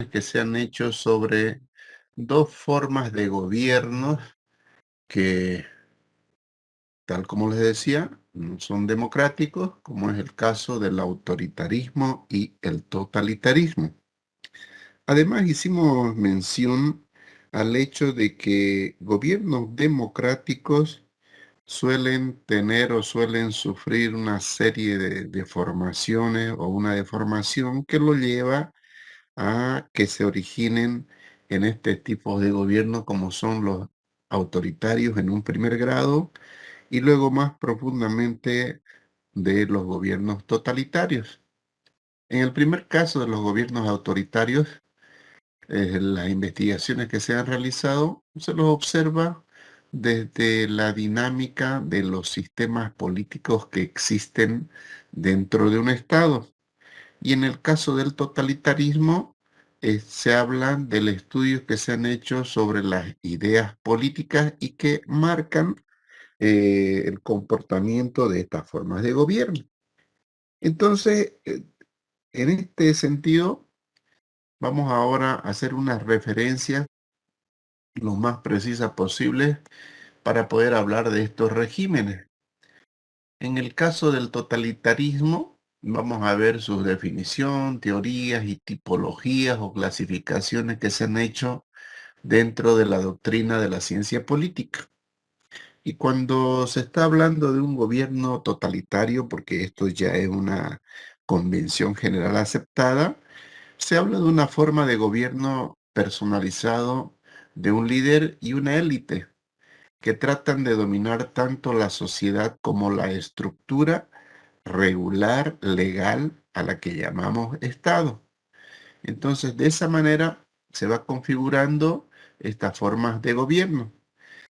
que se han hecho sobre dos formas de gobierno que, tal como les decía, no son democráticos, como es el caso del autoritarismo y el totalitarismo. Además, hicimos mención al hecho de que gobiernos democráticos suelen tener o suelen sufrir una serie de deformaciones o una deformación que lo lleva a que se originen en este tipo de gobierno como son los autoritarios en un primer grado y luego más profundamente de los gobiernos totalitarios. En el primer caso de los gobiernos autoritarios, las investigaciones que se han realizado se los observa desde la dinámica de los sistemas políticos que existen dentro de un Estado. Y en el caso del totalitarismo, se habla del estudios que se han hecho sobre las ideas políticas y que marcan el comportamiento de estas formas de gobierno. Entonces, en este sentido, vamos ahora a hacer unas referencias lo más precisas posibles para poder hablar de estos regímenes. En el caso del totalitarismo, vamos a ver su definición, teorías y tipologías o clasificaciones que se han hecho dentro de la doctrina de la ciencia política. Y cuando se está hablando de un gobierno totalitario, porque esto ya es una convención general aceptada, se habla de una forma de gobierno personalizado de un líder y una élite que tratan de dominar tanto la sociedad como la estructura regular, legal, a la que llamamos Estado. Entonces, de esa manera se va configurando estas formas de gobierno.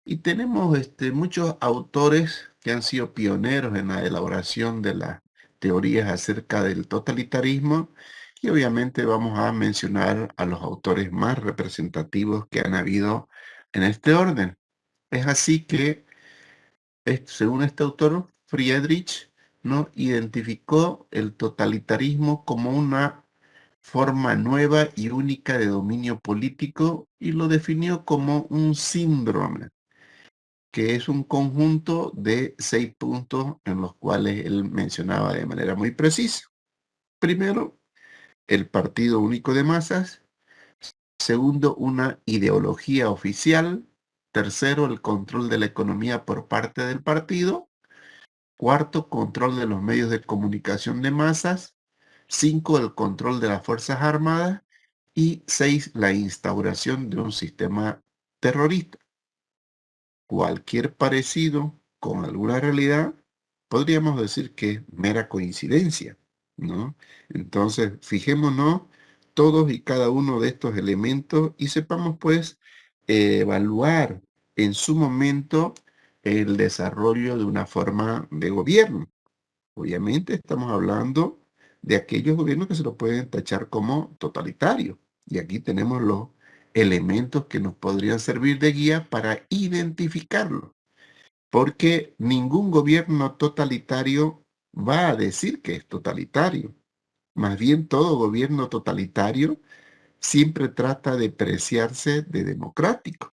Y tenemos muchos autores que han sido pioneros en la elaboración de las teorías acerca del totalitarismo y obviamente vamos a mencionar a los autores más representativos que han habido en este orden. Es así que, según este autor, Friedrich, ¿no?, identificó el totalitarismo como una forma nueva y única de dominio político y lo definió como un síndrome, que es un conjunto de 6 puntos en los cuales él mencionaba de manera muy precisa. Primero, el partido único de masas. Segundo, una ideología oficial. Tercero, el control de la economía por parte del partido. Cuarto, control de los medios de comunicación de masas. 5, el control de las Fuerzas Armadas. Y 6, la instauración de un sistema terrorista. Cualquier parecido con alguna realidad podríamos decir que es mera coincidencia, ¿no? Entonces, fijémonos todos y cada uno de estos elementos y sepamos, pues, evaluar en su momento el desarrollo de una forma de gobierno. Obviamente estamos hablando de aquellos gobiernos que se lo pueden tachar como totalitarios. Y aquí tenemos los elementos que nos podrían servir de guía para identificarlo. Porque ningún gobierno totalitario va a decir que es totalitario. Más bien todo gobierno totalitario siempre trata de preciarse de democrático.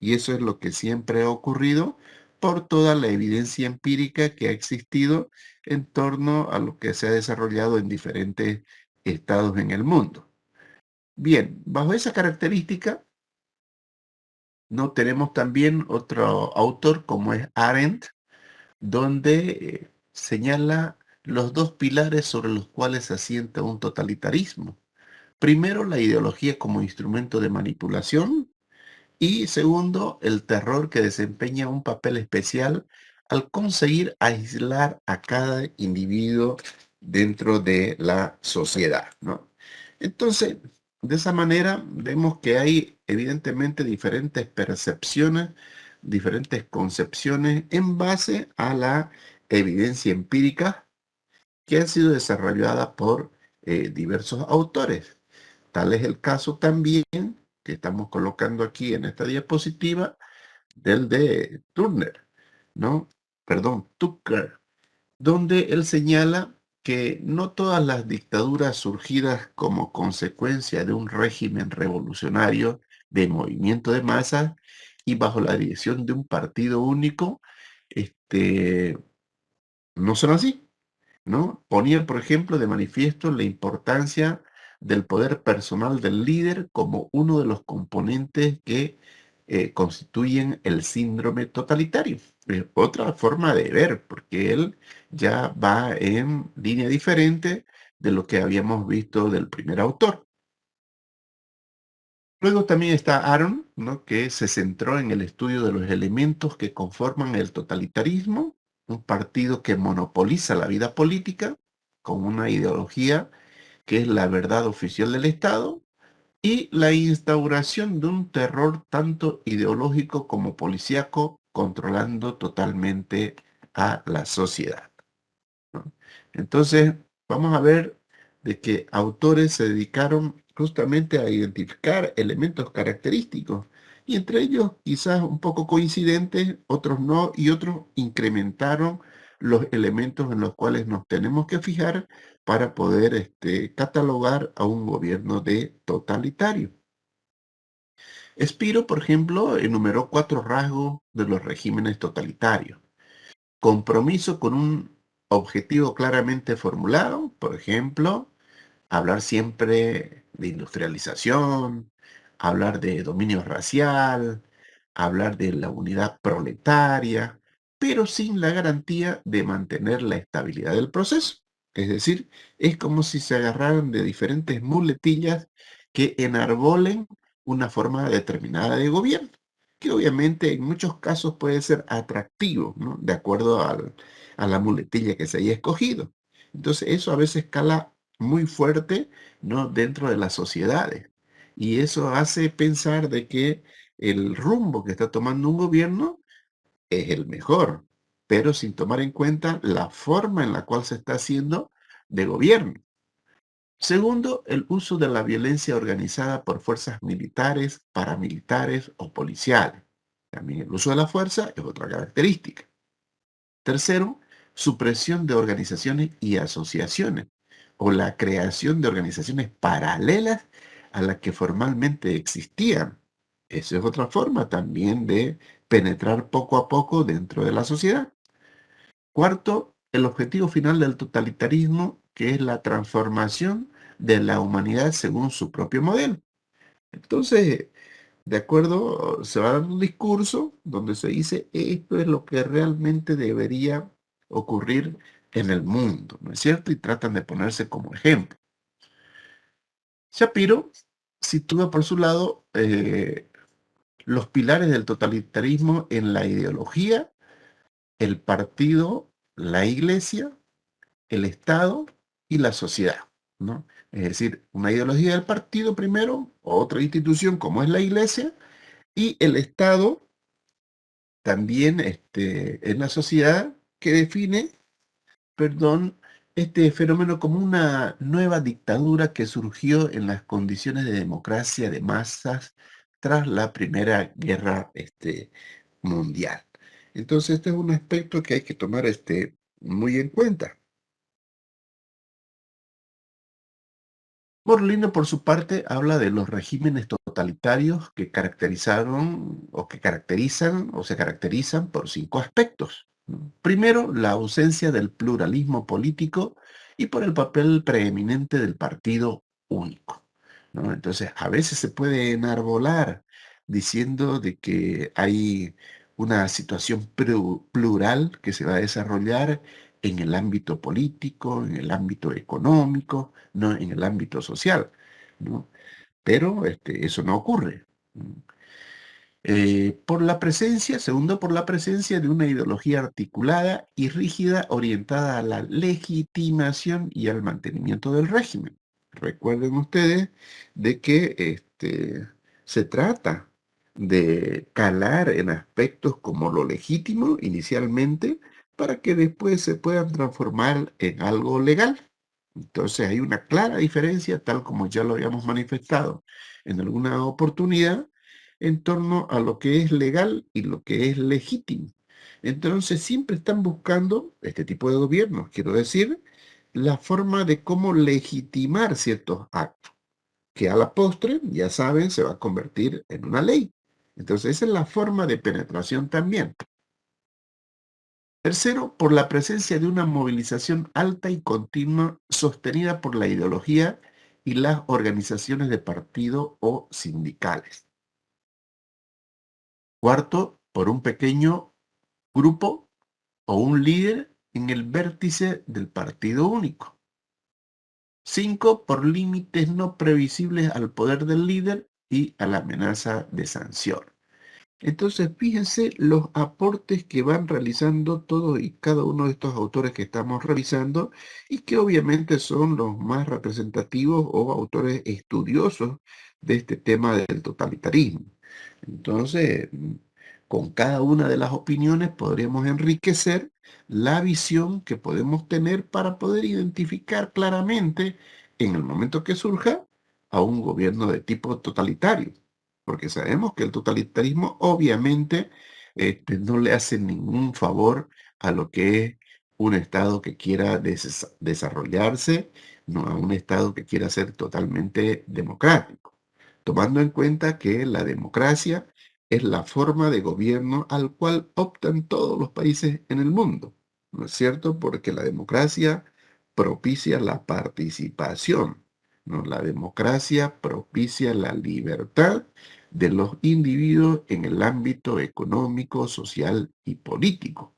Y eso es lo que siempre ha ocurrido por toda la evidencia empírica que ha existido en torno a lo que se ha desarrollado en diferentes estados en el mundo. Bien, bajo esa característica, no tenemos también otro autor como es Arendt, donde señala los dos pilares sobre los cuales se asienta un totalitarismo. Primero, la ideología como instrumento de manipulación. Y segundo, el terror que desempeña un papel especial al conseguir aislar a cada individuo dentro de la sociedad, ¿no? Entonces, de esa manera vemos que hay evidentemente diferentes percepciones, diferentes concepciones en base a la evidencia empírica que han sido desarrolladas por diversos autores. Tal es el caso también que estamos colocando aquí en esta diapositiva del de Turner, ¿no? Perdón, Tucker, donde él señala que no todas las dictaduras surgidas como consecuencia de un régimen revolucionario de movimiento de masas y bajo la dirección de un partido único, este, no son así, ¿no? Ponían, por ejemplo, de manifiesto la importancia del poder personal del líder como uno de los componentes que constituyen el síndrome totalitario. Es otra forma de ver, porque él ya va en línea diferente de lo que habíamos visto del primer autor. Luego también está Aaron, ¿no? Que se centró en el estudio de los elementos que conforman el totalitarismo, un partido que monopoliza la vida política con una ideología que es la verdad oficial del Estado y la instauración de un terror tanto ideológico como policíaco controlando totalmente a la sociedad, ¿no? Entonces, vamos a ver de que autores se dedicaron justamente a identificar elementos característicos y entre ellos quizás un poco coincidentes, otros no, y otros incrementaron los elementos en los cuales nos tenemos que fijar para poder catalogar a un gobierno de totalitario. Spiro, por ejemplo, enumeró 4 rasgos de los regímenes totalitarios: compromiso con un objetivo claramente formulado, por ejemplo, hablar siempre de industrialización, hablar de dominio racial, hablar de la unidad proletaria, pero sin la garantía de mantener la estabilidad del proceso. Es decir, es como si se agarraran de diferentes muletillas que enarbolen una forma determinada de gobierno, que obviamente en muchos casos puede ser atractivo, ¿no? De acuerdo a la muletilla que se haya escogido. Entonces, eso a veces cala muy fuerte, ¿no? Dentro de las sociedades. Y eso hace pensar de que el rumbo que está tomando un gobierno es el mejor, pero sin tomar en cuenta la forma en la cual se está haciendo de gobierno. Segundo, el uso de la violencia organizada por fuerzas militares, paramilitares o policiales. También el uso de la fuerza es otra característica. Tercero, supresión de organizaciones y asociaciones o la creación de organizaciones paralelas a las que formalmente existían. Esa es otra forma también de penetrar poco a poco dentro de la sociedad. Cuarto, el objetivo final del totalitarismo, que es la transformación de la humanidad según su propio modelo. Entonces, de acuerdo, se va dando un discurso donde se dice esto es lo que realmente debería ocurrir en el mundo, ¿no es cierto? Y tratan de ponerse como ejemplo. Shapiro sitúa por su lado los pilares del totalitarismo en la ideología, el partido, la iglesia, el Estado y la sociedad, ¿no? Es decir, una ideología del partido primero, otra institución como es la iglesia, y el Estado también en la sociedad que define, perdón, este fenómeno como una nueva dictadura que surgió en las condiciones de democracia de masas tras la Primera Guerra mundial. Entonces, este es un aspecto que hay que tomar muy en cuenta. Borlino, por su parte, habla de los regímenes totalitarios que caracterizaron o que caracterizan o se caracterizan por 5 aspectos, ¿no? Primero, la ausencia del pluralismo político y por el papel preeminente del partido único, ¿no? Entonces, a veces se puede enarbolar diciendo de que hay una situación plural que se va a desarrollar en el ámbito político, en el ámbito económico, no en el ámbito social, ¿no? Pero eso no ocurre. Segundo, por la presencia de una ideología articulada y rígida orientada a la legitimación y al mantenimiento del régimen. Recuerden ustedes de que se trata de calar en aspectos como lo legítimo inicialmente para que después se puedan transformar en algo legal. Entonces hay una clara diferencia, tal como ya lo habíamos manifestado en alguna oportunidad, en torno a lo que es legal y lo que es legítimo. Entonces siempre están buscando este tipo de gobiernos, quiero decir, la forma de cómo legitimar ciertos actos, que a la postre, ya saben, se va a convertir en una ley. Entonces, esa es la forma de penetración también. Tercero, por la presencia de una movilización alta y continua sostenida por la ideología y las organizaciones de partido o sindicales. Cuarto, por un pequeño grupo o un líder en el vértice del partido único. 5, por límites no previsibles al poder del líder y a la amenaza de sanción. Entonces, fíjense los aportes que van realizando todos y cada uno de estos autores que estamos revisando y que obviamente son los más representativos o autores estudiosos de este tema del totalitarismo. Entonces, con cada una de las opiniones podríamos enriquecer la visión que podemos tener para poder identificar claramente en el momento que surja a un gobierno de tipo totalitario, porque sabemos que el totalitarismo obviamente no le hace ningún favor a lo que es un Estado que quiera desarrollarse, no a un Estado que quiera ser totalmente democrático, tomando en cuenta que la democracia es la forma de gobierno al cual optan todos los países en el mundo, ¿no es cierto? Porque la democracia propicia la participación, ¿no? La democracia propicia la libertad de los individuos en el ámbito económico, social y político.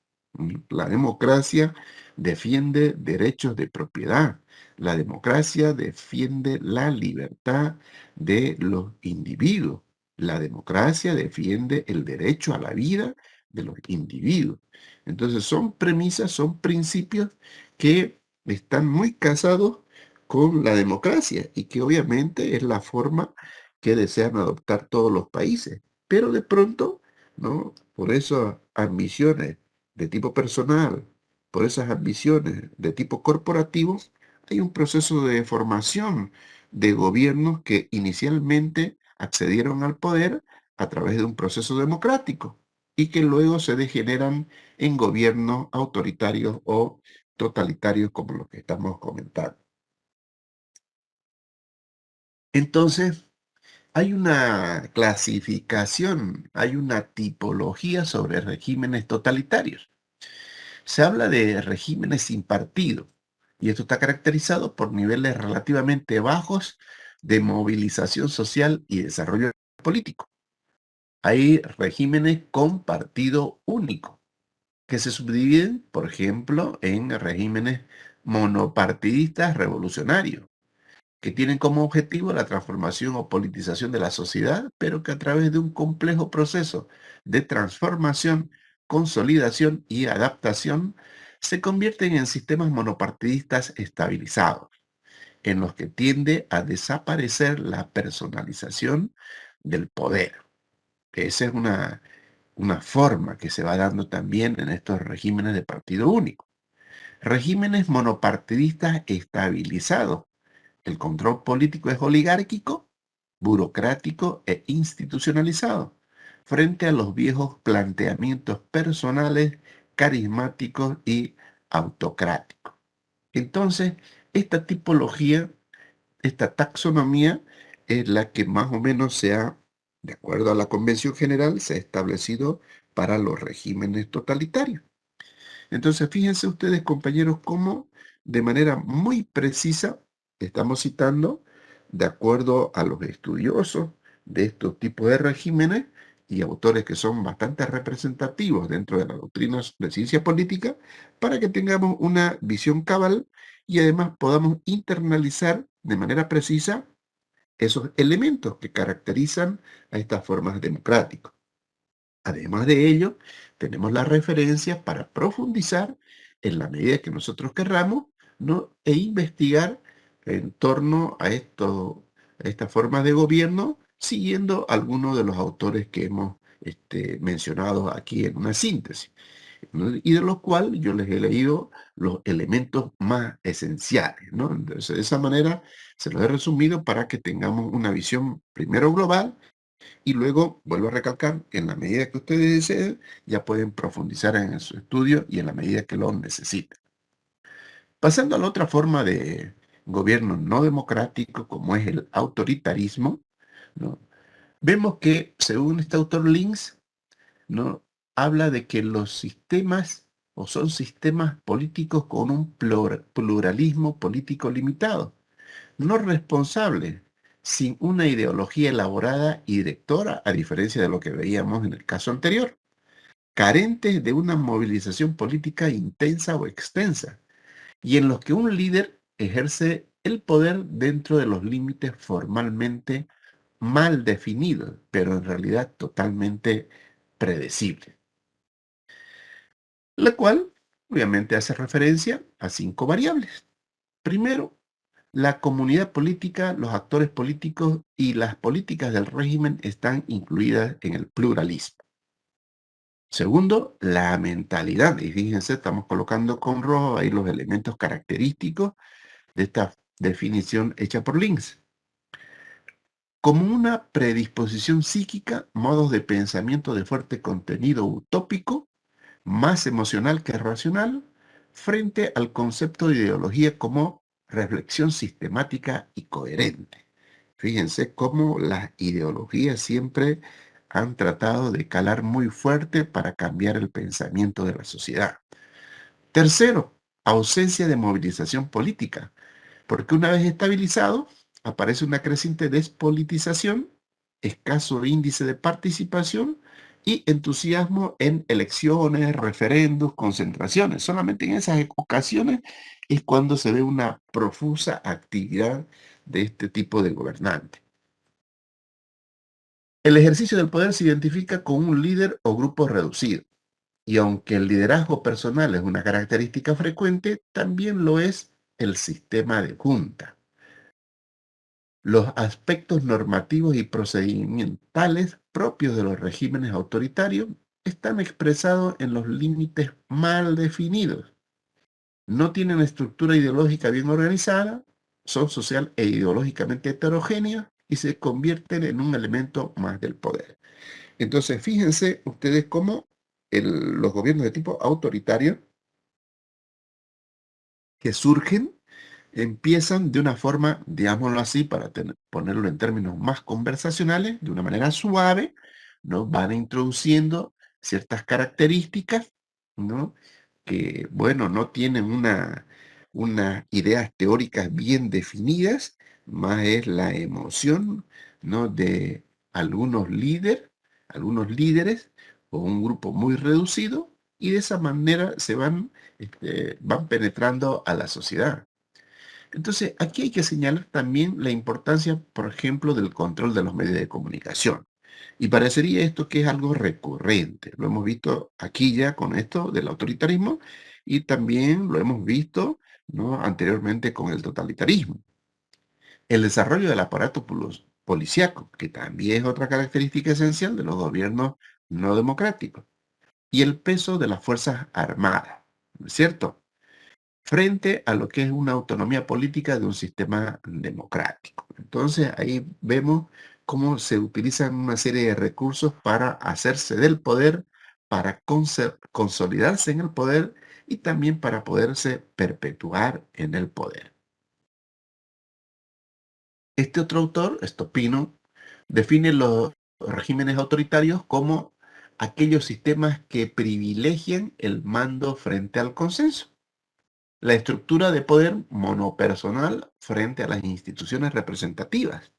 La democracia defiende derechos de propiedad. La democracia defiende la libertad de los individuos. La democracia defiende el derecho a la vida de los individuos. Entonces son premisas, son principios que están muy casados con la democracia y que obviamente es la forma que desean adoptar todos los países. Pero de pronto, ¿no? Por esas ambiciones de tipo personal, por esas ambiciones de tipo corporativo, hay un proceso de formación de gobiernos que inicialmente accedieron al poder a través de un proceso democrático y que luego se degeneran en gobiernos autoritarios o totalitarios como los que estamos comentando. Entonces, hay una clasificación, hay una tipología sobre regímenes totalitarios. Se habla de regímenes sin partido y esto está caracterizado por niveles relativamente bajos de movilización social y desarrollo político. Hay regímenes con partido único que se subdividen, por ejemplo, en regímenes monopartidistas revolucionarios que tienen como objetivo la transformación o politización de la sociedad, pero que a través de un complejo proceso de transformación, consolidación y adaptación se convierten en sistemas monopartidistas estabilizados, en los que tiende a desaparecer la personalización del poder. Esa es una forma que se va dando también en estos regímenes de partido único. Regímenes monopartidistas estabilizados. El control político es oligárquico, burocrático e institucionalizado, frente a los viejos planteamientos personales, carismáticos y autocráticos. Entonces, esta tipología, esta taxonomía, es la que más o menos de acuerdo a la Convención General, se ha establecido para los regímenes totalitarios. Entonces, fíjense ustedes, compañeros, cómo de manera muy precisa estamos citando, de acuerdo a los estudiosos de estos tipos de regímenes y autores que son bastante representativos dentro de las doctrinas de ciencia política, para que tengamos una visión cabal y además podamos internalizar de manera precisa esos elementos que caracterizan a estas formas democráticas. Además de ello, tenemos las referencias para profundizar en la medida que nosotros querramos, ¿no? E investigar en torno a estas formas de gobierno, siguiendo algunos de los autores que hemos mencionado aquí en una síntesis, ¿no? Y de los cuales yo les he leído los elementos más esenciales, ¿no? Entonces, de esa manera se los he resumido para que tengamos una visión primero global y luego, vuelvo a recalcar, en la medida que ustedes deseen, ya pueden profundizar en su estudio y en la medida que lo necesiten. Pasando a la otra forma de gobierno no democrático, como es el autoritarismo, ¿no? Vemos que, según este autor Links, ¿no? Habla de que los sistemas o son sistemas políticos con un pluralismo político limitado, no responsable, sin una ideología elaborada y directora, a diferencia de lo que veíamos en el caso anterior, carentes de una movilización política intensa o extensa, y en los que un líder ejerce el poder dentro de los límites formalmente mal definidos, pero en realidad totalmente predecibles, la cual obviamente hace referencia a 5 variables. Primero, la comunidad política, los actores políticos y las políticas del régimen están incluidas en el pluralismo. Segundo, la mentalidad. Y fíjense, estamos colocando con rojo ahí los elementos característicos de esta definición hecha por Links. Como una predisposición psíquica, modos de pensamiento de fuerte contenido utópico, más emocional que racional, frente al concepto de ideología como reflexión sistemática y coherente. Fíjense cómo las ideologías siempre han tratado de calar muy fuerte para cambiar el pensamiento de la sociedad. Tercero, ausencia de movilización política, porque una vez estabilizado, aparece una creciente despolitización, escaso índice de participación y entusiasmo en elecciones, referendos, concentraciones. Solamente en esas ocasiones es cuando se ve una profusa actividad de este tipo de gobernante. El ejercicio del poder se identifica con un líder o grupo reducido, y aunque el liderazgo personal es una característica frecuente, también lo es el sistema de junta. Los aspectos normativos y procedimentales propios de los regímenes autoritarios están expresados en los límites mal definidos. No tienen estructura ideológica bien organizada, son social e ideológicamente heterogéneos y se convierten en un elemento más del poder. Entonces, fíjense ustedes cómo los gobiernos de tipo autoritario que surgen empiezan de una forma, digámoslo así, para ponerlo en términos más conversacionales, de una manera suave, ¿no? Van introduciendo ciertas características, ¿no? Que, bueno, no tienen unas ideas teóricas bien definidas, más es la emoción, ¿no? De algunos líderes o un grupo muy reducido, y de esa manera van penetrando a la sociedad. Entonces, aquí hay que señalar también la importancia, por ejemplo, del control de los medios de comunicación. Y parecería esto que es algo recurrente. Lo hemos visto aquí ya con esto del autoritarismo y también lo hemos visto, ¿no?, anteriormente con el totalitarismo. El desarrollo del aparato policíaco, que también es otra característica esencial de los gobiernos no democráticos. Y el peso de las Fuerzas Armadas, ¿no es cierto?, frente a lo que es una autonomía política de un sistema democrático. Entonces ahí vemos cómo se utilizan una serie de recursos para hacerse del poder, para consolidarse en el poder y también para poderse perpetuar en el poder. Este otro autor, Stopino, define los regímenes autoritarios como aquellos sistemas que privilegian el mando frente al consenso. La estructura de poder monopersonal frente a las instituciones representativas.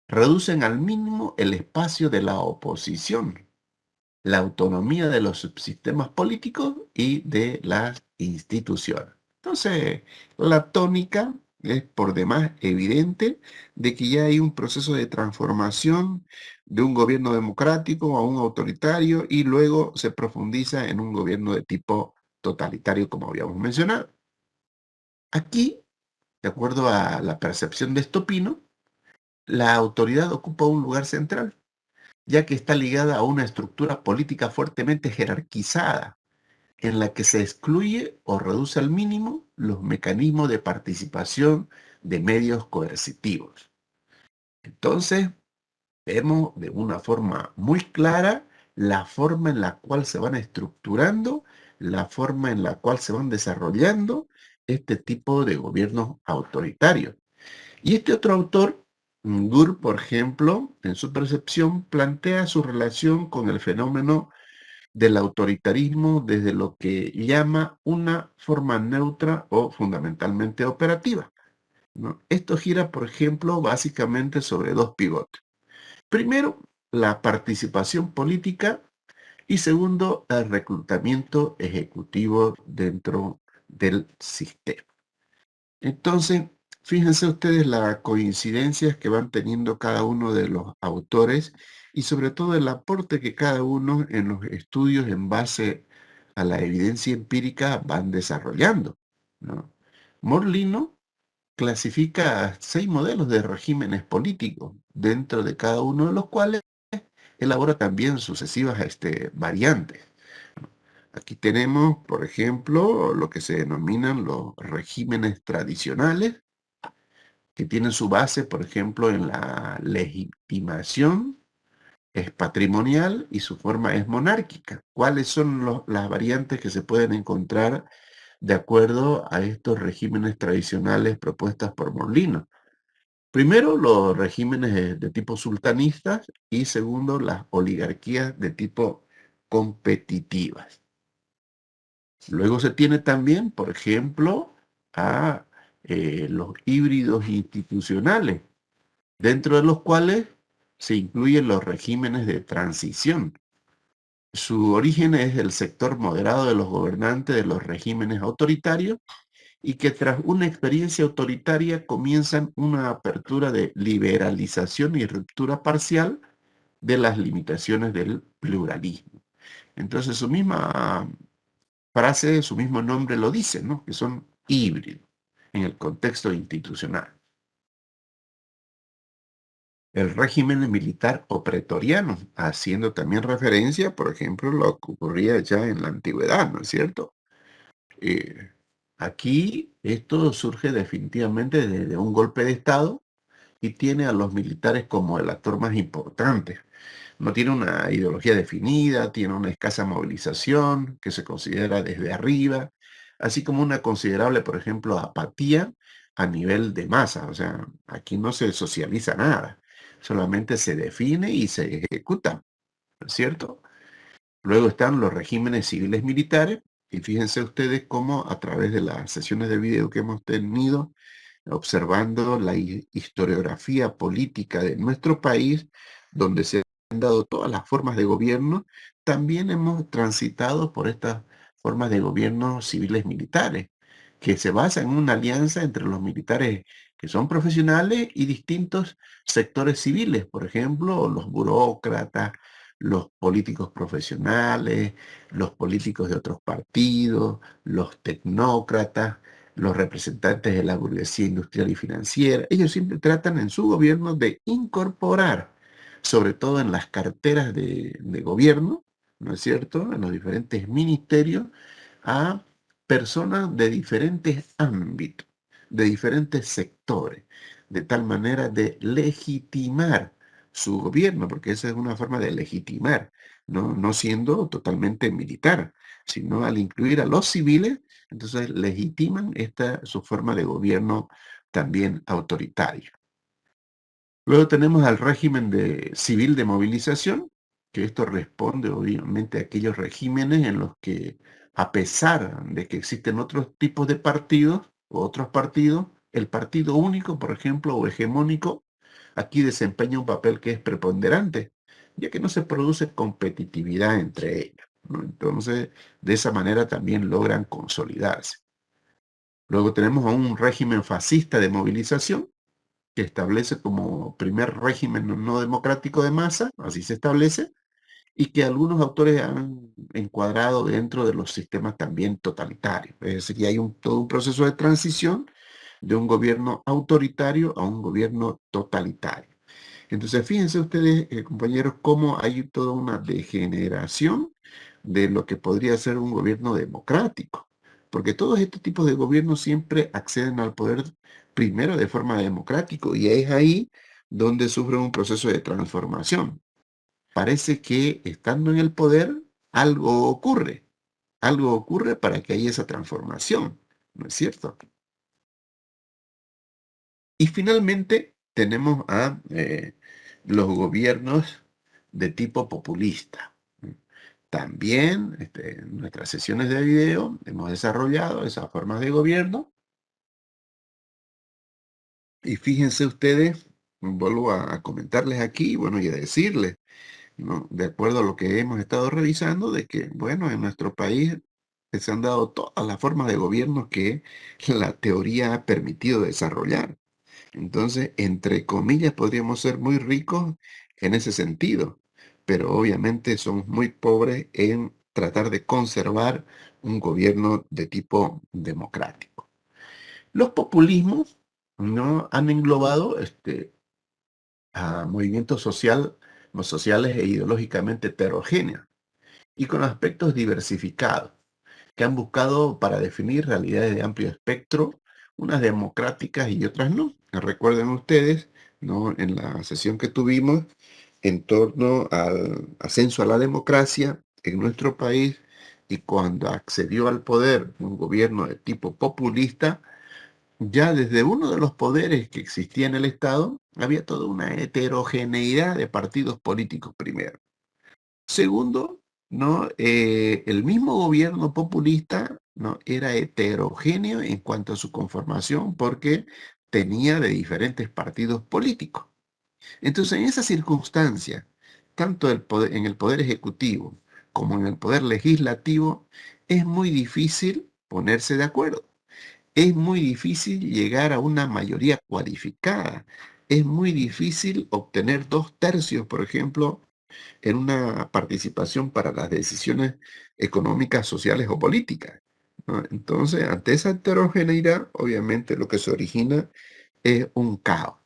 Reducen al mínimo el espacio de la oposición, la autonomía de los subsistemas políticos y de las instituciones. Entonces, la tónica es por demás evidente de que ya hay un proceso de transformación de un gobierno democrático a un autoritario y luego se profundiza en un gobierno de tipo totalitario, como habíamos mencionado. Aquí, de acuerdo a la percepción de Stopino, la autoridad ocupa un lugar central, ya que está ligada a una estructura política fuertemente jerarquizada, en la que se excluye o reduce al mínimo los mecanismos de participación de medios coercitivos. Entonces, vemos de una forma muy clara la forma en la cual se van estructurando, la forma en la cual se van desarrollando este tipo de gobiernos autoritarios. Y este otro autor, Gur, por ejemplo, en su percepción, plantea su relación con el fenómeno del autoritarismo desde lo que llama una forma neutra o fundamentalmente operativa, ¿no? Esto gira, por ejemplo, básicamente sobre dos pivotes. Primero, la participación política y segundo, el reclutamiento ejecutivo dentro del sistema. Entonces, fíjense ustedes las coincidencias que van teniendo cada uno de los autores y sobre todo el aporte que cada uno en los estudios en base a la evidencia empírica van desarrollando, ¿no? Morlino clasifica a 6 modelos de regímenes políticos, dentro de cada uno de los cuales elabora también sucesivas variantes. Aquí tenemos, por ejemplo, lo que se denominan los regímenes tradicionales, que tienen su base, por ejemplo, en la legitimación, es patrimonial y su forma es monárquica. ¿Cuáles son las variantes que se pueden encontrar de acuerdo a estos regímenes tradicionales propuestas por Molino? Primero, los regímenes de tipo sultanistas y segundo, las oligarquías de tipo competitivas. Luego se tiene también, por ejemplo, a los híbridos institucionales, dentro de los cuales se incluyen los regímenes de transición. Su origen es el sector moderado de los gobernantes de los regímenes autoritarios y que tras una experiencia autoritaria comienzan una apertura de liberalización y ruptura parcial de las limitaciones del pluralismo. Entonces su misma frase, su mismo nombre lo dice, ¿no? Que son híbridos en el contexto institucional. El régimen militar o pretoriano, haciendo también referencia, por ejemplo, lo que ocurría ya en la antigüedad, ¿no es cierto? Eh, Aquí esto surge definitivamente de un golpe de Estado y tiene a los militares como el actor más importante. No tiene una ideología definida, tiene una escasa movilización que se considera desde arriba, así como una considerable, por ejemplo, apatía a nivel de masa. O sea, aquí no se socializa nada, solamente se define y se ejecuta, ¿no es cierto? Luego están los regímenes civiles militares, y fíjense ustedes cómo a través de las sesiones de video que hemos tenido, observando la historiografía política de nuestro país, donde se han dado todas las formas de gobierno, también hemos transitado por estas formas de gobierno civiles militares, que se basan en una alianza entre los militares que son profesionales y distintos sectores civiles, por ejemplo, los burócratas, los políticos profesionales, los políticos de otros partidos, los tecnócratas, los representantes de la burguesía industrial y financiera. Ellos siempre tratan en su gobierno de incorporar, sobre todo en las carteras de gobierno, ¿no es cierto?, en los diferentes ministerios, a personas de diferentes ámbitos, de diferentes sectores, de tal manera de legitimar su gobierno, porque esa es una forma de legitimar, no siendo totalmente militar, sino al incluir a los civiles, entonces legitiman su forma de gobierno también autoritario. Luego tenemos al régimen civil de movilización, que esto responde obviamente a aquellos regímenes en los que, a pesar de que existen otros tipos de partidos o otros partidos, el partido único, por ejemplo, o hegemónico, aquí desempeña un papel que es preponderante, ya que no se produce competitividad entre ellos, ¿no? Entonces, de esa manera también logran consolidarse. Luego tenemos a un régimen fascista de movilización, que establece como primer régimen no democrático de masa, así se establece, y que algunos autores han encuadrado dentro de los sistemas también totalitarios. Es decir, que hay todo un proceso de transición de un gobierno autoritario a un gobierno totalitario. Entonces, fíjense ustedes, compañeros, cómo hay toda una degeneración de lo que podría ser un gobierno democrático. Porque todos estos tipos de gobiernos siempre acceden al poder primero de forma democrática y es ahí donde sufren un proceso de transformación. Parece que estando en el poder algo ocurre para que haya esa transformación. ¿no es cierto? Y finalmente tenemos a los gobiernos de tipo populista. ¿No? También en nuestras sesiones de video hemos desarrollado esas formas de gobierno y fíjense ustedes, vuelvo a comentarles aquí, bueno, y a decirles, ¿no? De acuerdo a lo que hemos estado revisando, de que, bueno, en nuestro país se han dado todas las formas de gobierno que la teoría ha permitido desarrollar. Entonces, entre comillas, podríamos ser muy ricos en ese sentido, pero obviamente somos muy pobres en tratar de conservar un gobierno de tipo democrático. Los populismos no han englobado a movimientos sociales e ideológicamente heterogéneos y con aspectos diversificados que han buscado para definir realidades de amplio espectro, unas democráticas y otras no. Recuerden ustedes, ¿no? En la sesión que tuvimos en torno al ascenso a la democracia en nuestro país y cuando accedió al poder un gobierno de tipo populista, ya desde uno de los poderes que existía en el Estado, había toda una heterogeneidad de partidos políticos primero. Segundo, ¿no? El mismo gobierno populista, ¿no? Era heterogéneo en cuanto a su conformación porque tenía de diferentes partidos políticos. Entonces, en esa circunstancia, tanto en el poder ejecutivo como en el poder legislativo, es muy difícil ponerse de acuerdo. Es muy difícil llegar a una mayoría cualificada. Es muy difícil obtener 2/3, por ejemplo, en una participación para las decisiones económicas, sociales o políticas, ¿no? Entonces, ante esa heterogeneidad, obviamente lo que se origina es un caos.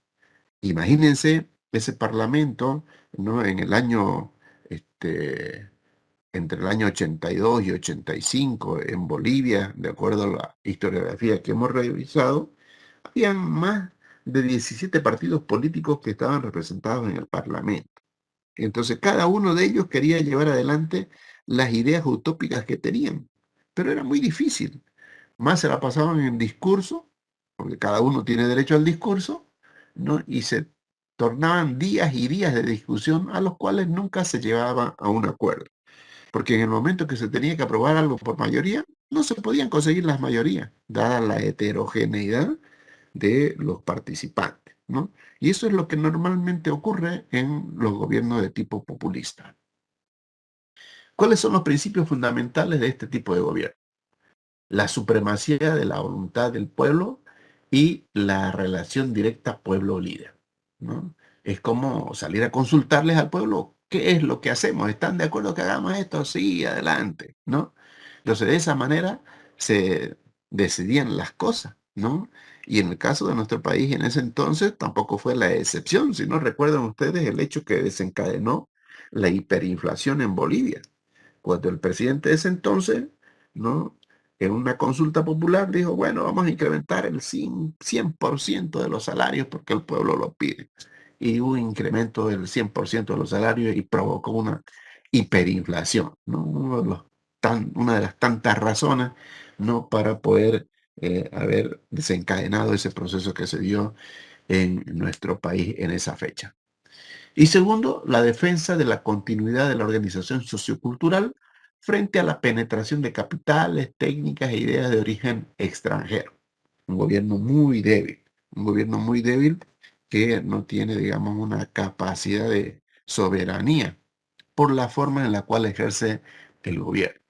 Imagínense ese parlamento, ¿no? En el año, entre el año 82 y 85 en Bolivia, de acuerdo a la historiografía que hemos revisado, habían más de 17 partidos políticos que estaban representados en el parlamento. Entonces, cada uno de ellos quería llevar adelante las ideas utópicas que tenían, pero era muy difícil. Más se la pasaban en discurso, porque cada uno tiene derecho al discurso, ¿no? Y se tornaban días y días de discusión a los cuales nunca se llevaba a un acuerdo. Porque en el momento que se tenía que aprobar algo por mayoría, no se podían conseguir las mayorías, dada la heterogeneidad de los participantes, ¿no? Y eso es lo que normalmente ocurre en los gobiernos de tipo populista. ¿Cuáles son los principios fundamentales de este tipo de gobierno? La supremacía de la voluntad del pueblo y la relación directa pueblo-líder, ¿no? Es como salir a consultarles al pueblo, ¿qué es lo que hacemos? ¿Están de acuerdo que hagamos esto? Sí, adelante, ¿no? Entonces, de esa manera se decidían las cosas, ¿no? Y en el caso de nuestro país en ese entonces tampoco fue la excepción, si no recuerdan ustedes el hecho que desencadenó la hiperinflación en Bolivia cuando el presidente de ese entonces, ¿no? En una consulta popular dijo, bueno, vamos a incrementar el 100% de los salarios porque el pueblo lo pide. Y hubo un incremento del 100% de los salarios y provocó una hiperinflación, ¿no? Una de las tantas razones, ¿no? Para poder haber desencadenado ese proceso que se dio en nuestro país en esa fecha. Y segundo, la defensa de la continuidad de la organización sociocultural frente a la penetración de capitales, técnicas e ideas de origen extranjero. Un gobierno muy débil, un gobierno muy débil que no tiene, digamos, una capacidad de soberanía por la forma en la cual ejerce el gobierno.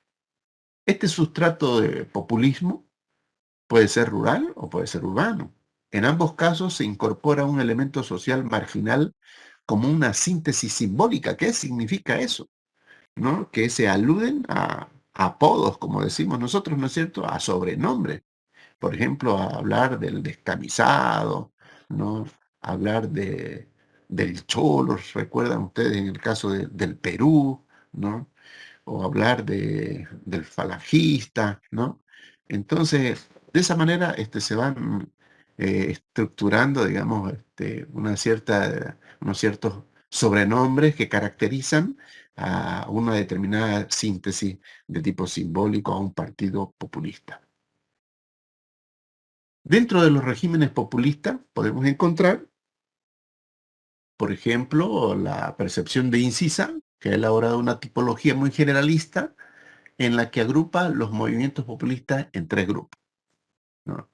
Este sustrato de populismo puede ser rural o puede ser urbano. En ambos casos se incorpora un elemento social marginal como una síntesis simbólica. ¿Qué significa eso? ¿No? Que se aluden a apodos, como decimos nosotros, ¿no es cierto? A sobrenombres. Por ejemplo, a hablar del descamisado, ¿no? Hablar del cholo, recuerdan ustedes en el caso del Perú, ¿no? O hablar del falangista, ¿no? Entonces, de esa manera se van estructurando, digamos, unos ciertos sobrenombres que caracterizan a una determinada síntesis de tipo simbólico a un partido populista. Dentro de los regímenes populistas podemos encontrar, por ejemplo, la percepción de Incisa, que ha elaborado una tipología muy generalista en la que agrupa los movimientos populistas en tres grupos, ¿no?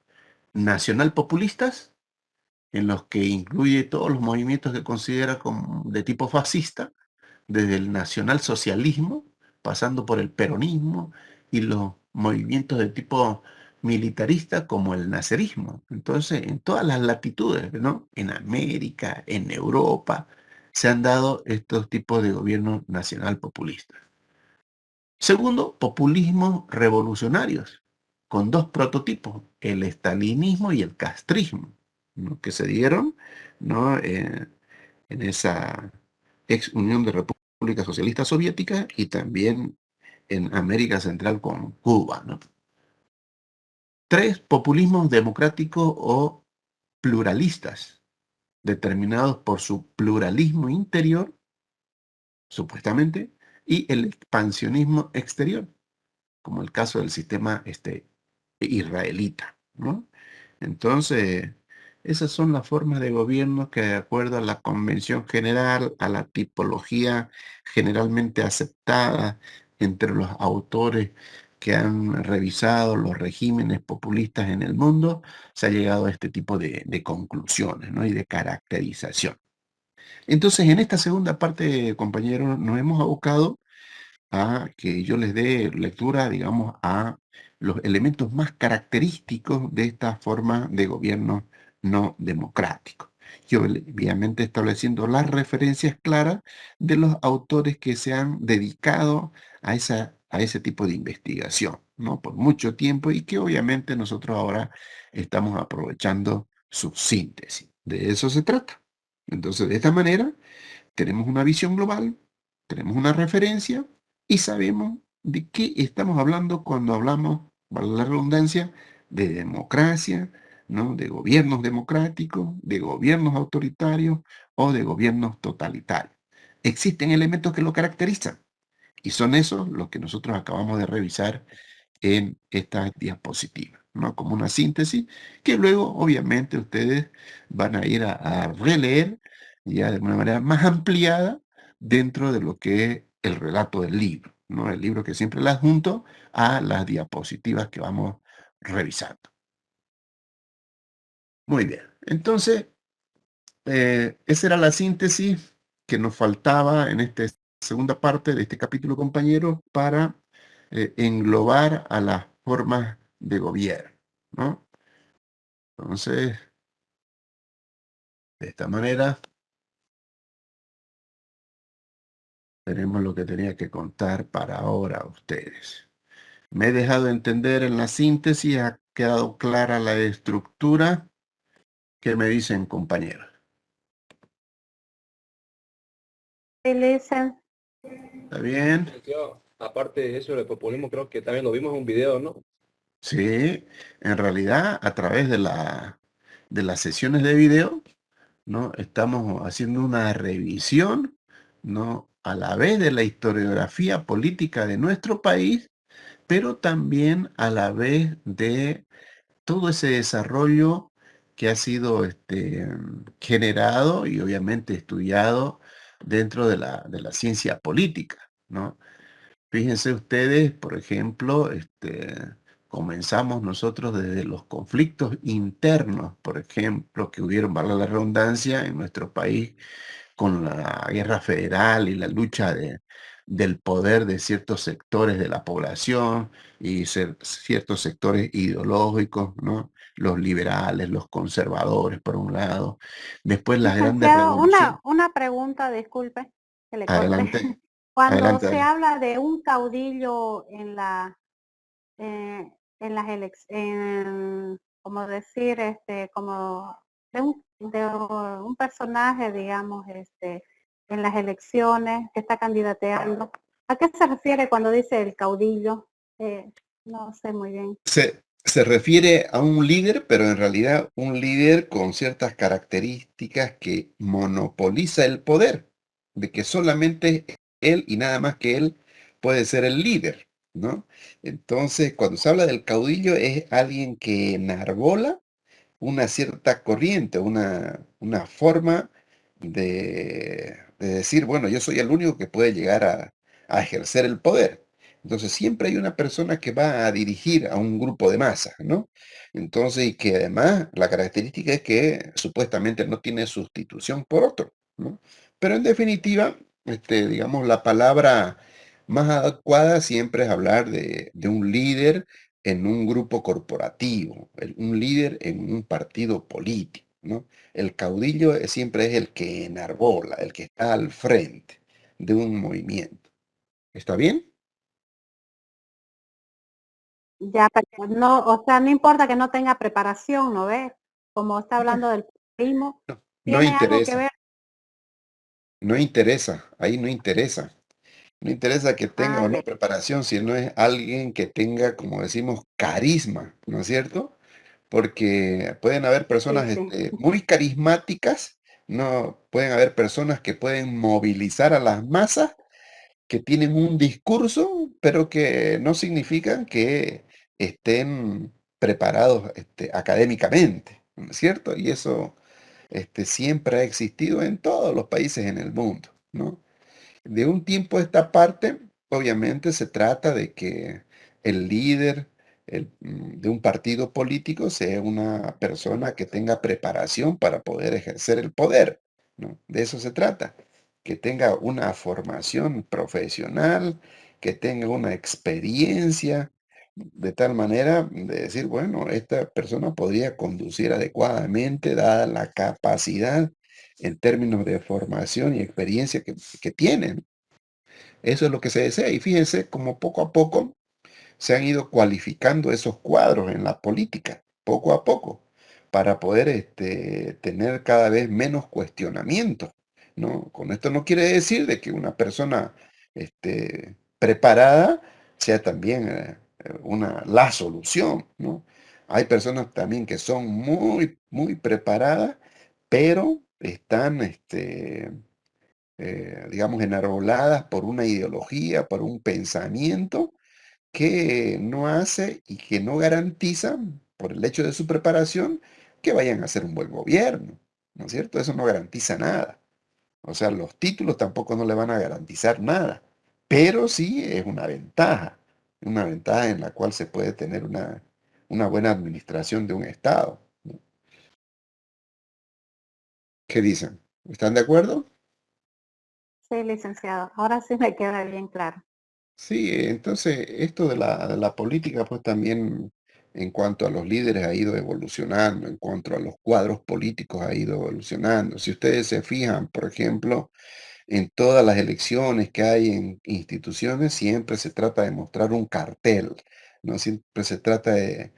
Nacional populistas, en los que incluye todos los movimientos que considera como de tipo fascista, desde el nacionalsocialismo, pasando por el peronismo y los movimientos de tipo militarista como el nacerismo. Entonces, en todas las latitudes, ¿no? En América, en Europa, se han dado estos tipos de gobiernos nacional populistas. Segundo, populismos revolucionarios, con dos prototipos, el estalinismo y el castrismo, ¿no? Que se dieron, ¿no? En esa ex Unión de Repúblicas Socialistas Soviéticas y también en América Central con Cuba, ¿no? Tres, populismos democráticos o pluralistas, determinados por su pluralismo interior, supuestamente, y el expansionismo exterior, como el caso del sistema israelita, ¿no? Entonces, esas son las formas de gobierno que, de acuerdo a la convención general, a la tipología generalmente aceptada entre los autores que han revisado los regímenes populistas en el mundo, se ha llegado a este tipo de conclusiones, ¿no? Y de caracterización. Entonces, en esta segunda parte, compañeros, nos hemos abocado a que yo les dé lectura, digamos, a los elementos más característicos de esta forma de gobierno no democrático. Yo, obviamente, estableciendo las referencias claras de los autores que se han dedicado a ese tipo de investigación, ¿no? Por mucho tiempo y que obviamente nosotros ahora estamos aprovechando su síntesis. De eso se trata. Entonces, de esta manera, tenemos una visión global, tenemos una referencia y sabemos de qué estamos hablando cuando hablamos, vale la redundancia, de democracia, ¿no? De gobiernos democráticos, de gobiernos autoritarios o de gobiernos totalitarios. Existen elementos que lo caracterizan y son esos los que nosotros acabamos de revisar en estas diapositivas, ¿no? Como una síntesis que luego obviamente ustedes van a ir a releer ya de una manera más ampliada dentro de lo que es el relato del libro, ¿no? El libro que siempre le adjunto a las diapositivas que vamos revisando. Muy bien, entonces esa era la síntesis que nos faltaba en esta segunda parte de este capítulo, compañero, para englobar a las formas de gobierno, ¿no? Entonces, de esta manera, tenemos lo que tenía que contar para ahora a ustedes. Me he dejado entender en la síntesis, ha quedado clara la estructura. ¿Qué me dicen, compañeros? Listen. ¿Está bien? Aparte de eso, el populismo creo que también lo vimos en un video, ¿no? Sí, en realidad, a través de las sesiones de video, ¿no? Estamos haciendo una revisión, ¿no? A la vez de la historiografía política de nuestro país, pero también a la vez de todo ese desarrollo que ha sido generado y obviamente estudiado dentro de la ciencia política, ¿no? Fíjense ustedes, por ejemplo, comenzamos nosotros desde los conflictos internos, por ejemplo, que hubieron, valga la redundancia, en nuestro país con la guerra federal y la lucha del poder de ciertos sectores de la población y ciertos sectores ideológicos, ¿no? Los liberales, los conservadores, por un lado. Después las grandes Licenciado, revoluciones. una pregunta, disculpe que le corte. Adelante, Cuando adelante, se adelante. habla de un caudillo en las elecciones, como decir, como de un personaje, digamos, en las elecciones que está candidateando, ¿a qué se refiere cuando dice el caudillo? No sé muy bien. Se refiere a un líder, pero en realidad un líder con ciertas características que monopoliza el poder, de que solamente él y nada más que él puede ser el líder, ¿no? Entonces, cuando se habla del caudillo es alguien que enarbola una cierta corriente, una forma de decir, bueno, yo soy el único que puede llegar a ejercer el poder. Entonces siempre hay una persona que va a dirigir a un grupo de masas, ¿no? Entonces, y que además la característica es que supuestamente no tiene sustitución por otro, ¿no? Pero en definitiva, digamos, la palabra más adecuada siempre es hablar de un líder en un grupo corporativo, un líder en un partido político, ¿no? El caudillo siempre es el que enarbola, el que está al frente de un movimiento. ¿Está bien? Ya, pero no, o sea, no importa que no tenga preparación, ¿no ves? Como está No, hablando del primo, no tiene algo que interesa, ver. no interesa, ahí no interesa. No interesa que tenga Ah, o no ya, preparación, si no es alguien que tenga, como decimos, carisma, ¿no es cierto? Porque pueden haber sí, personas sí. muy carismáticas, no pueden haber personas que pueden movilizar a las masas, que tienen un discurso, pero que no significan que estén preparados académicamente, ¿no es cierto? Y eso siempre ha existido en todos los países en el mundo, ¿no? De un tiempo a esta parte, obviamente se trata de que el líder de un partido político sea una persona que tenga preparación para poder ejercer el poder, ¿no? De eso se trata, que tenga una formación profesional, que tenga una experiencia, de tal manera de decir, bueno, esta persona podría conducir adecuadamente, dada la capacidad en términos de formación y experiencia que tienen. Eso es lo que se desea. Y fíjense cómo poco a poco se han ido cualificando esos cuadros en la política, poco a poco, para poder tener cada vez menos cuestionamientos, ¿no? Con esto no quiere decir de que una persona preparada sea también la solución, ¿no? Hay personas también que son muy, muy preparadas, pero están, digamos, enarboladas por una ideología, por un pensamiento que no hace y que no garantiza, por el hecho de su preparación, que vayan a hacer un buen gobierno, ¿no es cierto? Eso no garantiza nada. O sea, los títulos tampoco no le van a garantizar nada, pero sí es una ventaja en la cual se puede tener una buena administración de un Estado, ¿no? ¿Qué dicen? ¿Están de acuerdo? Sí, licenciado. Ahora sí me queda bien claro. Sí, entonces esto de la política, pues también en cuanto a los líderes ha ido evolucionando, en cuanto a los cuadros políticos ha ido evolucionando. Si ustedes se fijan, por ejemplo, en todas las elecciones que hay en instituciones, siempre se trata de mostrar un cartel, ¿no? Siempre se trata de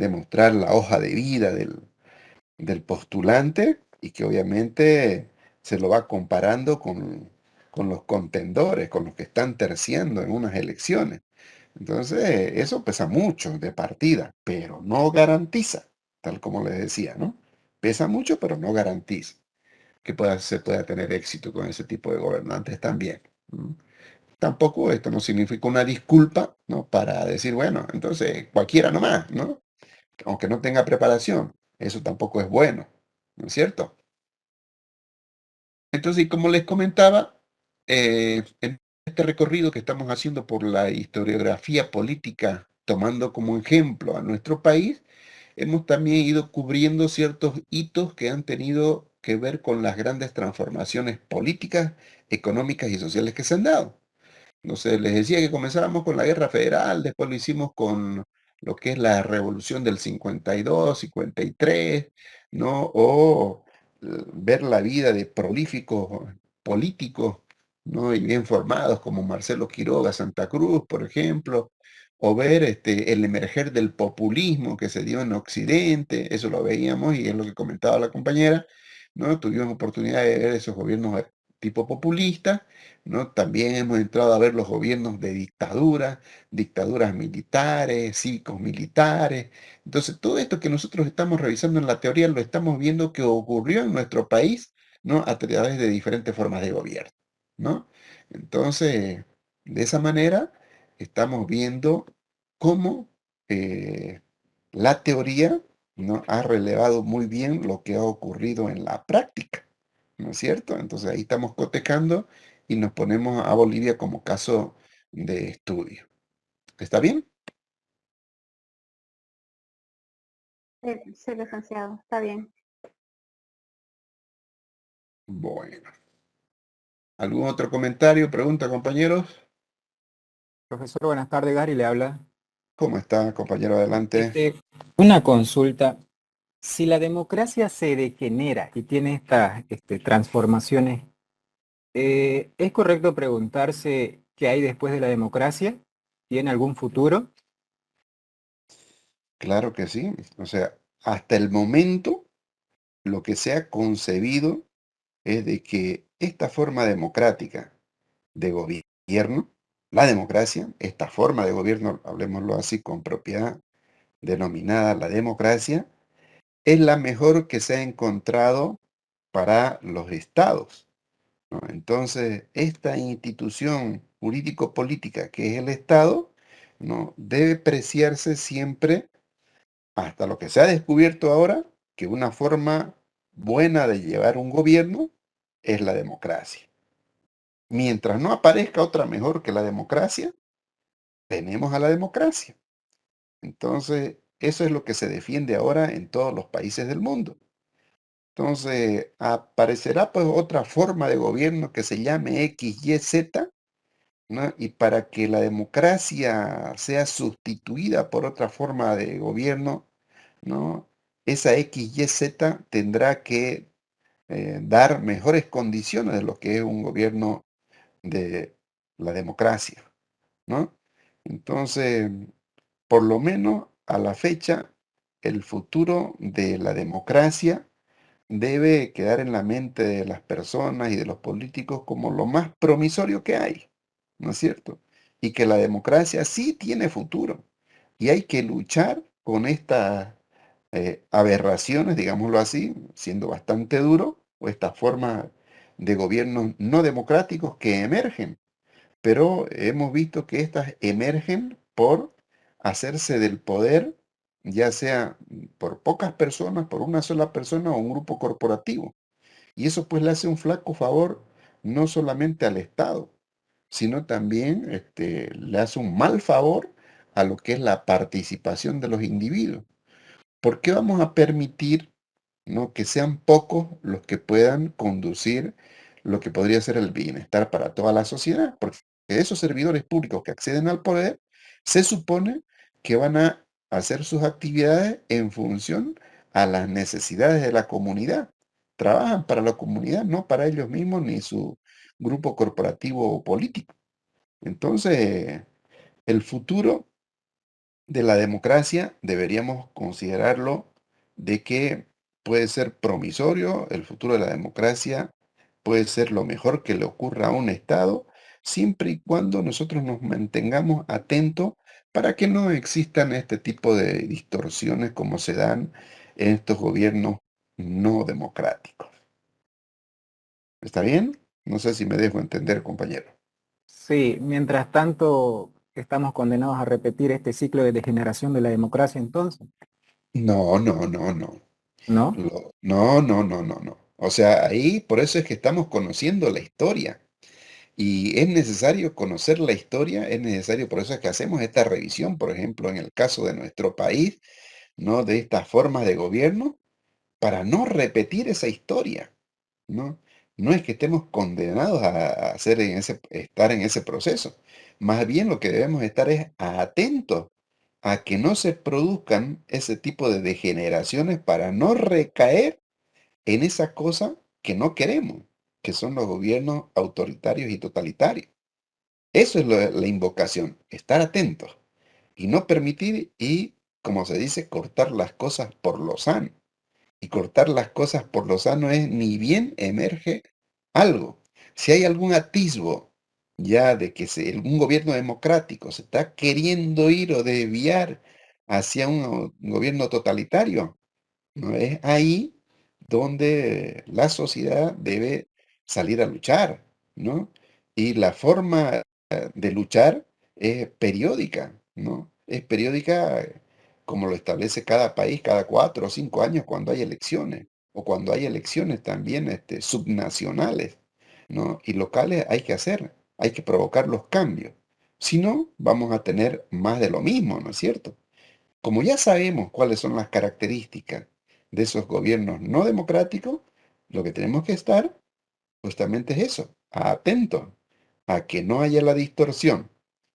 mostrar la hoja de vida del postulante y que obviamente se lo va comparando con los contendores, con los que están terciando en unas elecciones. Entonces, eso pesa mucho de partida, pero no garantiza, tal como les decía, ¿no? Pesa mucho, pero no garantiza que se pueda tener éxito con ese tipo de gobernantes también. ¿No? Tampoco esto no significa una disculpa, ¿no? Para decir, bueno, entonces cualquiera nomás, ¿no? Aunque no tenga preparación, eso tampoco es bueno, ¿no es cierto? Entonces, y como les comentaba, en este recorrido que estamos haciendo por la historiografía política, tomando como ejemplo a nuestro país, hemos también ido cubriendo ciertos hitos que han tenido que ver con las grandes transformaciones políticas, económicas y sociales que se han dado. No sé, les decía que comenzábamos con la Guerra Federal, después lo hicimos con lo que es la Revolución del 52, 53, ¿no? O ver la vida de prolíficos políticos, ¿no? Y bien formados como Marcelo Quiroga Santa Cruz, por ejemplo, o ver el emerger del populismo que se dio en Occidente, eso lo veíamos y es lo que comentaba la compañera, ¿no? Tuvimos oportunidad de ver esos gobiernos tipo populista, ¿no? También hemos entrado a ver los gobiernos de dictadura, dictaduras militares, cívicos militares. Entonces, todo esto que nosotros estamos revisando en la teoría lo estamos viendo que ocurrió en nuestro país, ¿no? A través de diferentes formas de gobierno, ¿no? Entonces, de esa manera, estamos viendo cómo la teoría ¿no? Ha relevado muy bien lo que ha ocurrido en la práctica, ¿no es cierto? Entonces ahí estamos cotejando y nos ponemos a Bolivia como caso de estudio. ¿Está bien? Sí, sí, licenciado, está bien. Bueno. ¿Algún otro comentario, pregunta, compañeros? Profesor, buenas tardes, Gary le habla. ¿Cómo está, compañero? Adelante. Una consulta. Si la democracia se degenera y tiene estas transformaciones, ¿es correcto preguntarse qué hay después de la democracia? ¿Tiene algún futuro? Claro que sí. O sea, hasta el momento lo que se ha concebido es de que esta forma democrática de gobierno, la democracia, esta forma de gobierno, hablemoslo así con propiedad, denominada la democracia, es la mejor que se ha encontrado para los estados, ¿no? Entonces, esta institución jurídico-política que es el Estado, ¿no? Debe preciarse siempre, hasta lo que se ha descubierto ahora, que una forma buena de llevar un gobierno es la democracia. Mientras no aparezca otra mejor que la democracia, tenemos a la democracia. Entonces, eso es lo que se defiende ahora en todos los países del mundo. Entonces, aparecerá pues otra forma de gobierno que se llame X, Y, Z, ¿no? Y para que la democracia sea sustituida por otra forma de gobierno, ¿no? Esa X, Y, Z tendrá que dar mejores condiciones de lo que es un gobierno de la democracia, ¿no? Entonces, por lo menos a la fecha, el futuro de la democracia debe quedar en la mente de las personas y de los políticos como lo más promisorio que hay, ¿no es cierto? Y que la democracia sí tiene futuro y hay que luchar con estas aberraciones, digámoslo así, siendo bastante duro, o estas formas de gobiernos no democráticos que emergen, pero hemos visto que estas emergen por hacerse del poder, ya sea por pocas personas, por una sola persona o un grupo corporativo. Y eso pues le hace un flaco favor no solamente al Estado, sino también le hace un mal favor a lo que es la participación de los individuos. ¿Por qué vamos a permitir, ¿no? Que sean pocos los que puedan conducir lo que podría ser el bienestar para toda la sociedad? Porque esos servidores públicos que acceden al poder se supone que van a hacer sus actividades en función a las necesidades de la comunidad. Trabajan para la comunidad, no para ellos mismos ni su grupo corporativo o político. Entonces, el futuro de la democracia deberíamos considerarlo de que puede ser promisorio, el futuro de la democracia puede ser lo mejor que le ocurra a un Estado, siempre y cuando nosotros nos mantengamos atentos para que no existan este tipo de distorsiones como se dan en estos gobiernos no democráticos. ¿Está bien? No sé si me dejo entender, compañero. Sí, mientras tanto estamos condenados a repetir este ciclo de degeneración de la democracia entonces, No, no, no, no. ¿no? No, no, no, no, no. O sea, ahí por eso es que estamos conociendo la historia. Y es necesario conocer la historia, es necesario, por eso es que hacemos esta revisión, por ejemplo, en el caso de nuestro país, ¿no? De estas formas de gobierno, para no repetir esa historia, ¿no? No es que estemos condenados a hacer estar en ese proceso. Más bien lo que debemos estar es atentos a que no se produzcan ese tipo de degeneraciones para no recaer en esa cosa que no queremos, que son los gobiernos autoritarios y totalitarios. Eso es la invocación, estar atentos y no permitir y, como se dice, cortar las cosas por lo sano. Y cortar las cosas por lo sano es ni bien emerge algo. Si hay algún atisbo ya de que un gobierno democrático se está queriendo ir o desviar hacia un gobierno totalitario, ¿no? Es ahí donde la sociedad debe salir a luchar, ¿no? Y la forma de luchar es periódica, ¿no? Es periódica como lo establece cada país cada 4 o 5 años cuando hay elecciones, o cuando hay elecciones también subnacionales, ¿no? Y locales hay que provocar los cambios. Si no, vamos a tener más de lo mismo, ¿no es cierto? Como ya sabemos cuáles son las características de esos gobiernos no democráticos, lo que tenemos que estar justamente es eso, atentos a que no haya la distorsión,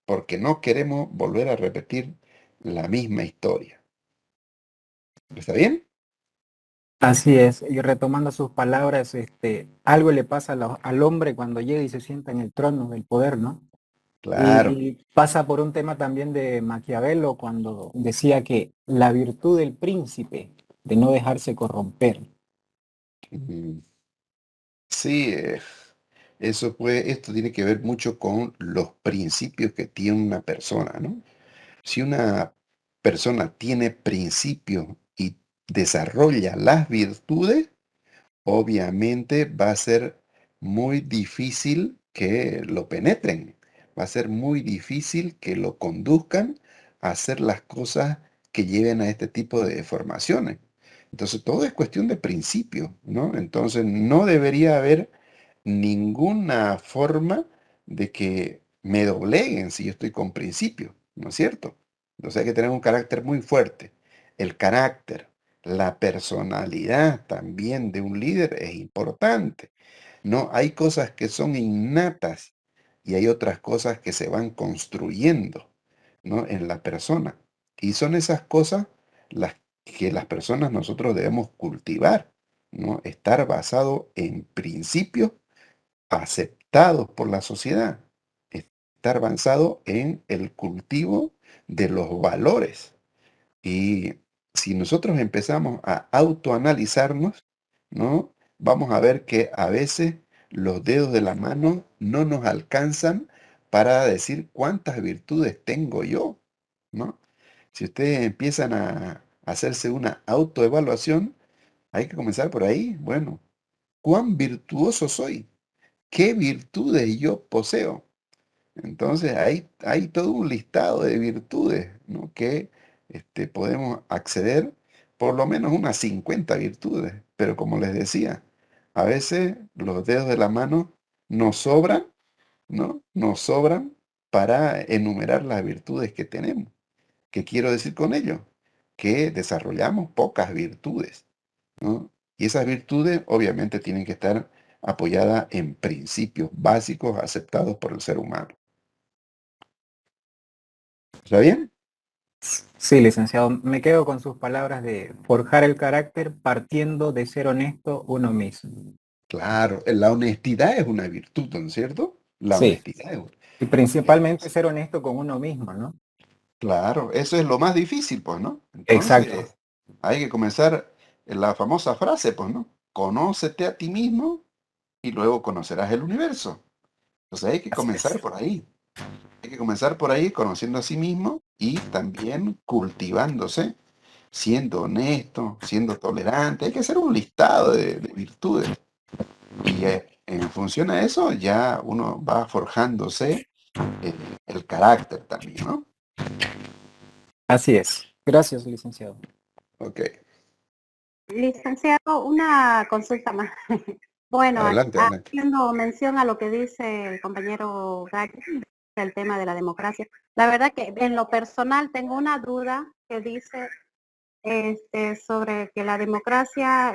porque no queremos volver a repetir la misma historia. ¿Está bien? Así es, y retomando sus palabras, algo le pasa al hombre cuando llega y se sienta en el trono del poder, ¿no? Claro. Y pasa por un tema también de Maquiavelo cuando decía que la virtud del príncipe de no dejarse corromper. Mm, sí, esto tiene que ver mucho con los principios que tiene una persona, ¿no? Si una persona tiene principios y desarrolla las virtudes, obviamente va a ser muy difícil que lo penetren, va a ser muy difícil que lo conduzcan a hacer las cosas que lleven a este tipo de formaciones. Entonces, todo es cuestión de principio, ¿no? Entonces, no debería haber ninguna forma de que me dobleguen si yo estoy con principio, ¿no es cierto? Entonces hay que tener un carácter muy fuerte. El carácter, la personalidad también de un líder es importante. No, hay cosas que son innatas y hay otras cosas que se van construyendo, ¿no? En la persona. Y son esas cosas las que las personas nosotros debemos cultivar, ¿no? Estar basado en principios aceptados por la sociedad, estar basado en el cultivo de los valores. Y si nosotros empezamos a autoanalizarnos, ¿no? Vamos a ver que a veces los dedos de la mano no nos alcanzan para decir cuántas virtudes tengo yo, ¿no? Si ustedes empiezan a hacerse una autoevaluación, hay que comenzar por ahí. Bueno, ¿cuán virtuoso soy? ¿Qué virtudes yo poseo? Entonces hay todo un listado de virtudes, ¿no? Que podemos acceder, por lo menos unas 50 virtudes. Pero como les decía, a veces los dedos de la mano nos sobran, ¿no? Nos sobran para enumerar las virtudes que tenemos. ¿Qué quiero decir con ello? Que desarrollamos pocas virtudes, ¿no? Y esas virtudes obviamente tienen que estar apoyadas en principios básicos aceptados por el ser humano. ¿Está bien? Sí, licenciado, me quedo con sus palabras de forjar el carácter partiendo de ser honesto uno mismo. Claro, la honestidad es una virtud, ¿no es cierto? La Sí, honestidad es y principalmente ser honesto con uno mismo, ¿no? claro, eso es lo más difícil, pues, ¿no? Exacto. Entonces, hay que comenzar en la famosa frase, pues, ¿no? Conócete a ti mismo y luego conocerás el universo. Entonces hay que Así comenzar es. por ahí. Hay que comenzar por ahí conociendo a sí mismo y también cultivándose, siendo honesto, siendo tolerante. Hay que hacer un listado de virtudes. Y en función a eso ya uno va forjándose el carácter también, ¿no? Así es. Gracias, licenciado. Ok, Licenciado, una consulta más. Bueno, adelante, adelante. haciendo mención a lo que dice el compañero Gary, el tema de la democracia. La verdad que en lo personal tengo una duda que dice sobre que la democracia,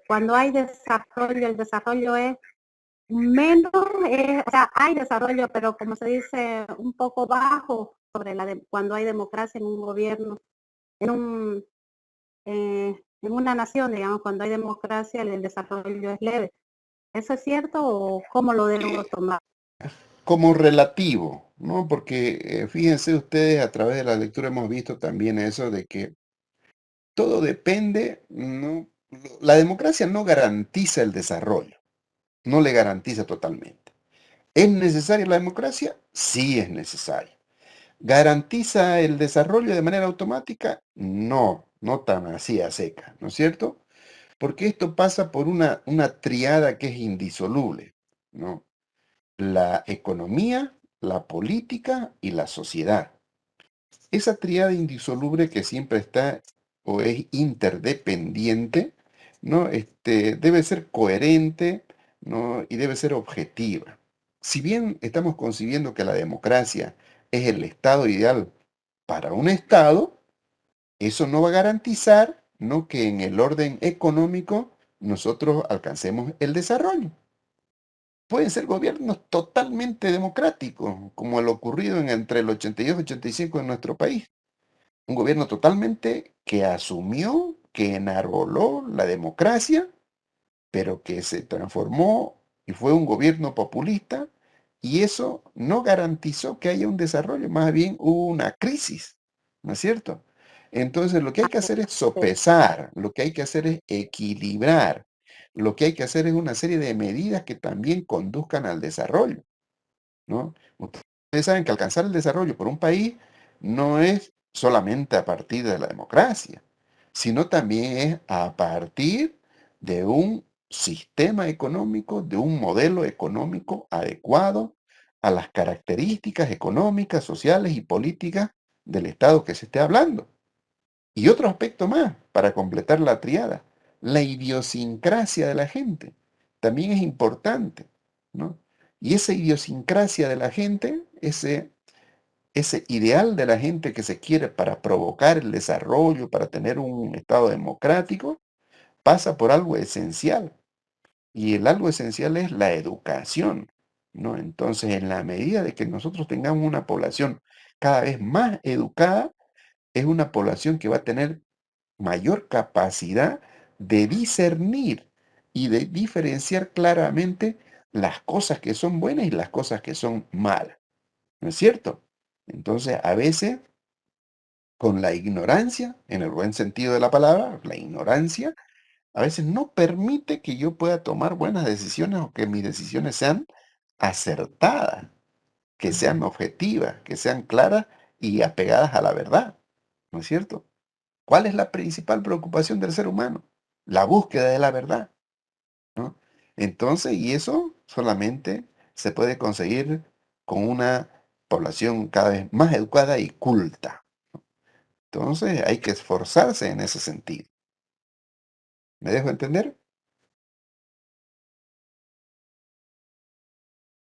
cuando hay desarrollo, el desarrollo es menos, o sea, hay desarrollo, pero como se dice, un poco bajo sobre cuando hay democracia en un gobierno, en un en una nación, digamos, cuando hay democracia, el desarrollo es leve. ¿Eso es cierto o cómo lo debo tomar? Como relativo, ¿no? Porque fíjense ustedes, a través de la lectura hemos visto también eso de que todo depende, ¿no? La democracia no garantiza el desarrollo, no le garantiza totalmente. ¿Es necesaria la democracia? Sí es necesaria. ¿Garantiza el desarrollo de manera automática? No, no tan así a seca, ¿no es cierto? Porque esto pasa por una triada que es indisoluble, ¿no? La economía, la política y la sociedad. esa tríada indisoluble que siempre está o es interdependiente, ¿no? Debe ser coherente, ¿no? Y debe ser objetiva. Si bien estamos concibiendo que la democracia es el estado ideal para un estado, eso no va a garantizar, ¿no?, que en el orden económico nosotros alcancemos el desarrollo. Pueden ser gobiernos totalmente democráticos, como lo ocurrido entre el 82 y 85 en nuestro país. Un gobierno totalmente que asumió, que enarboló la democracia, pero que se transformó y fue un gobierno populista, y eso no garantizó que haya un desarrollo, más bien hubo una crisis, ¿no es cierto? Entonces lo que hay que hacer es Sí, sopesar, lo que hay que hacer es equilibrar, lo que hay que hacer es una serie de medidas que también conduzcan al desarrollo, ¿no? Ustedes saben que alcanzar el desarrollo por un país no es solamente a partir de la democracia, sino también es a partir de un sistema económico, de un modelo económico adecuado a las características económicas, sociales y políticas del Estado que se esté hablando. Y otro aspecto más, para completar la triada, la idiosincrasia de la gente también es importante, ¿no? Y esa idiosincrasia de la gente, ese ideal de la gente que se quiere para provocar el desarrollo, para tener un Estado democrático, pasa por algo esencial. Y el algo esencial es la educación, ¿no? Entonces, en la medida de que nosotros tengamos una población cada vez más educada, es una población que va a tener mayor capacidad de discernir y de diferenciar claramente las cosas que son buenas y las cosas que son malas, ¿no es cierto? Entonces, a veces, con la ignorancia, en el buen sentido de la palabra, la ignorancia, a veces no permite que yo pueda tomar buenas decisiones o que mis decisiones sean acertadas, que sean objetivas, que sean claras y apegadas a la verdad, ¿no es cierto? ¿Cuál es la principal preocupación del ser humano? La búsqueda de la verdad, ¿no? Entonces, y eso solamente se puede conseguir con una población cada vez más educada y culta. Entonces, hay que esforzarse en ese sentido. ¿Me dejo entender?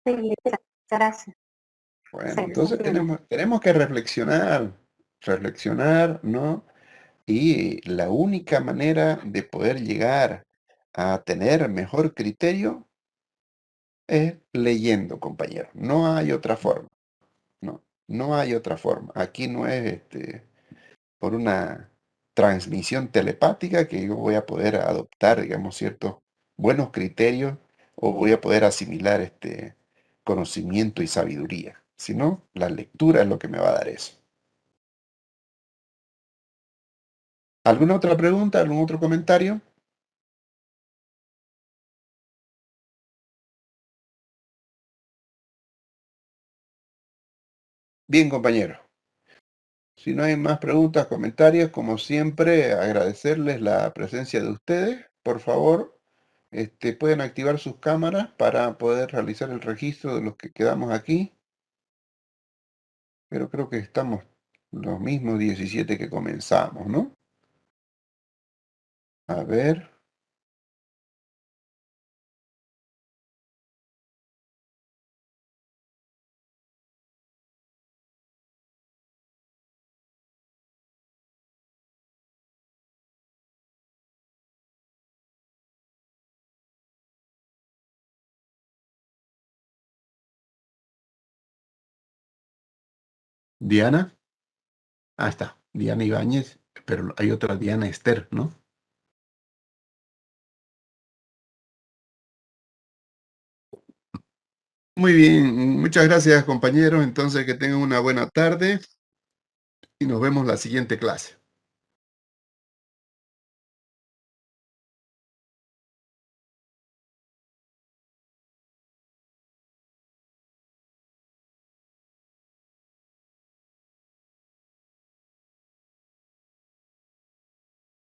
sí, gracias. Bueno, Sí, se entonces entiende. tenemos que reflexionar, ¿no? Y la única manera de poder llegar a tener mejor criterio es leyendo, compañero. No hay otra forma. No, no hay otra forma. Aquí no es por una transmisión telepática que yo voy a poder adoptar, digamos, ciertos buenos criterios o voy a poder asimilar conocimiento y sabiduría. Sino la lectura es lo que me va a dar eso. ¿Alguna otra pregunta? ¿Algún otro comentario? Bien, compañero. Si no hay más preguntas, comentarios, como siempre, agradecerles la presencia de ustedes. Por favor, pueden activar sus cámaras para poder realizar el registro de los que quedamos aquí. Pero creo que estamos los mismos 17 que comenzamos, ¿no? A ver. Diana. Ah, está. Diana Ibáñez. Pero hay otra Diana Esther, ¿no? Muy bien. Muchas gracias, compañeros. Entonces, que tengan una buena tarde y nos vemos la siguiente clase.